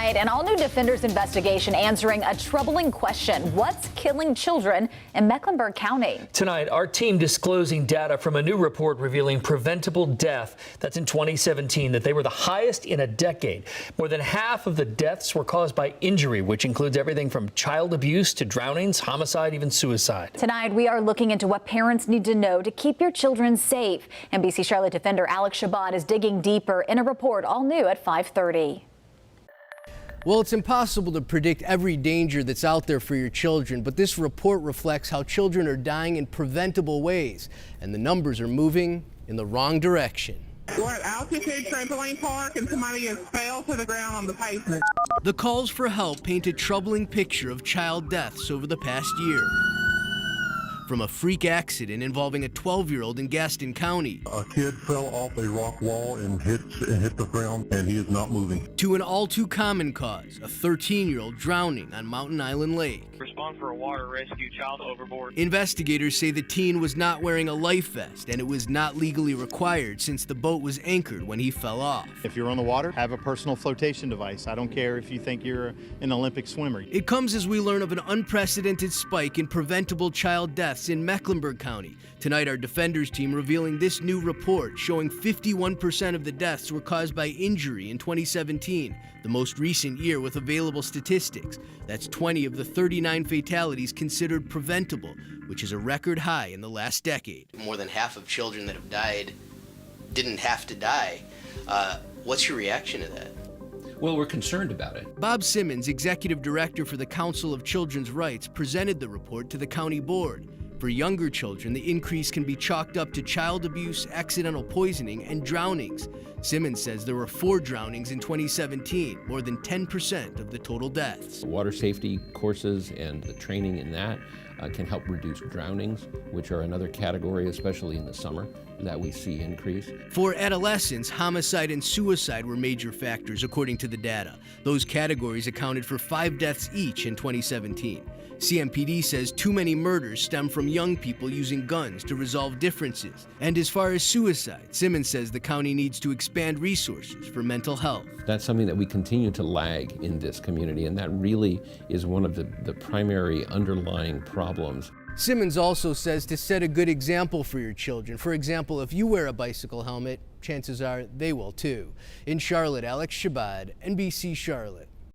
Tonight, an all-new Defenders investigation answering a troubling question. What's killing children in Mecklenburg County? Tonight, our team disclosing data from a new report revealing preventable death. That's in 2017, that they were the highest in a decade. More than half of the deaths were caused by injury, which includes everything from child abuse to drownings, homicide, even suicide. Tonight, we are looking into what parents need to know to keep your children safe. NBC Charlotte Defender Alex Shabbat is digging deeper in a report all new at 5:30. Well, it's impossible to predict every danger that's out there for your children, but this report reflects how children are dying in preventable ways, and the numbers are moving in the wrong direction. We're at Altitude Trampoline Park and somebody has fell to the ground on the pavement. The calls for help paint a troubling picture of child deaths over the past year. From a freak accident involving a 12-year-old in Gaston County. A kid fell off a rock wall and hit the ground, and he is not moving. To an all-too-common cause, a 13-year-old drowning on Mountain Island Lake. Respond for a water rescue, child overboard. Investigators say the teen was not wearing a life vest, and it was not legally required since the boat was anchored when he fell off. If you're on the water, have a personal flotation device. I don't care if you think you're an Olympic swimmer. It comes as we learn of an unprecedented spike in preventable child deaths in Mecklenburg County. Tonight, our Defenders team revealing this new report showing 51% of the deaths were caused by injury in 2017, the most recent year with available statistics. That's 20 of the 39 fatalities considered preventable, which is a record high in the last decade. More than half of children that have died didn't have to die. What's your reaction to that? Well, we're concerned about it. Bob Simmons, executive director for the Council of Children's Rights, presented the report to the county board. For younger children, the increase can be chalked up to child abuse, accidental poisoning, and drownings. Simmons says there were 4 drownings in 2017, more than 10% of the total deaths. Water safety courses and the training in that can help reduce drownings, which are another category, especially in the summer, that we see increase. For adolescents, homicide and suicide were major factors, according to the data. Those categories accounted for 5 deaths each in 2017. CMPD says too many murders stem from young people using guns to resolve differences. And as far as suicide, Simmons says the county needs to expand resources for mental health. That's something that we continue to lag in this community, and that really is one of the primary underlying problems. Simmons also says to set a good example for your children. For example, if you wear a bicycle helmet, chances are they will too. In Charlotte, Alex Shabbat, NBC Charlotte.